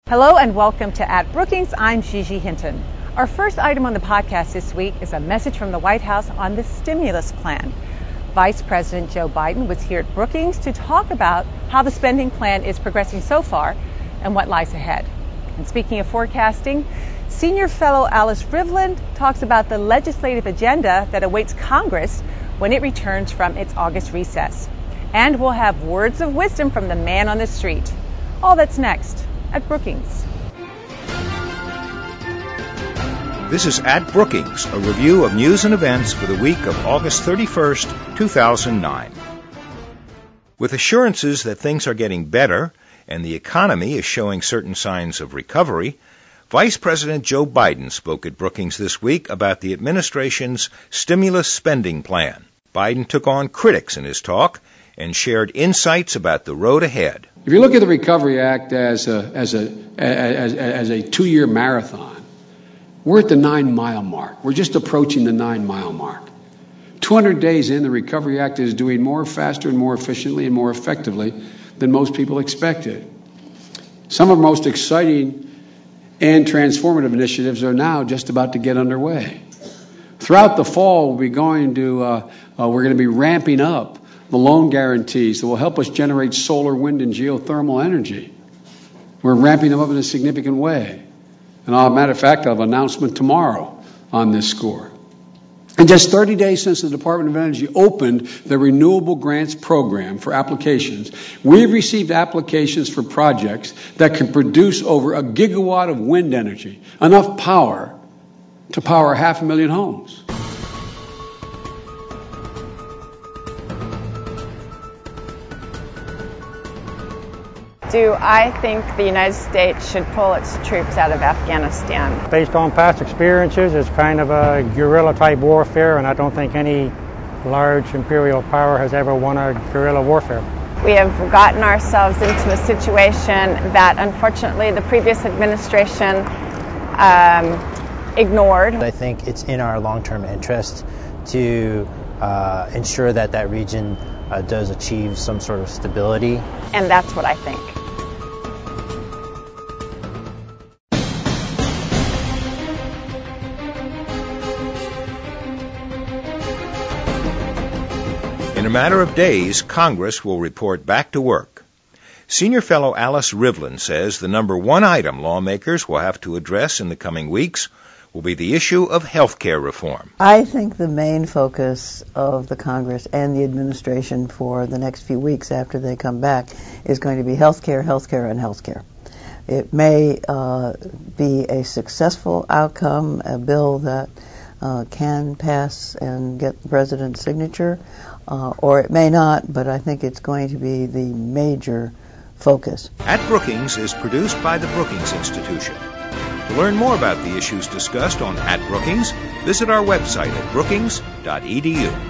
Hello and welcome to At Brookings. I'm Gigi Hinton. Our first item on the podcast this week is a message from the White House on the stimulus plan. Vice President Joe Biden was here at Brookings to talk about how the spending plan is progressing so far and what lies ahead. And speaking of forecasting, Senior Fellow Alice Rivlin talks about the legislative agenda that awaits Congress when it returns from its August recess. And we'll have words of wisdom from the man on the street. All that's next at Brookings. This is At Brookings, a review of news and events for the week of August 31st, 2009. With assurances that things are getting better and the economy is showing certain signs of recovery, Vice President Joe Biden spoke at Brookings this week about the administration's stimulus spending plan. Biden took on critics in his talk and shared insights about the road ahead. If you look at the Recovery Act as a two-year marathon, we're at the 9-mile mark. We're just approaching the 9-mile mark. 200 days in, the Recovery Act is doing more faster and more efficiently and more effectively than most people expected. Some of the most exciting and transformative initiatives are now just about to get underway. Throughout the fall, we're going to be ramping up the loan guarantees that will help us generate solar, wind, and geothermal energy. We're ramping them up in a significant way. And as a matter of fact, I'll have an announcement tomorrow on this score. In just 30 days since the Department of Energy opened the Renewable Grants Program for applications, we've received applications for projects that can produce over 1 gigawatt of wind energy, enough power to power 500,000 homes. Do I think the United States should pull its troops out of Afghanistan? Based on past experiences, it's kind of a guerrilla-type warfare, and I don't think any large imperial power has ever won a guerrilla warfare. We have gotten ourselves into a situation that, unfortunately, the previous administration ignored. I think it's in our long-term interest to ensure that that region does achieve some sort of stability. And that's what I think. In a matter of days, Congress will report back to work. Senior Fellow Alice Rivlin says the number one item lawmakers will have to address in the coming weeks will be the issue of health care reform. I think the main focus of the Congress and the administration for the next few weeks after they come back is going to be health care, and health care. It may be a successful outcome, a bill that can pass and get the president's signature, or it may not, but I think it's going to be the major focus. At Brookings is produced by the Brookings Institution. To learn more about the issues discussed on At Brookings, visit our website at brookings.edu.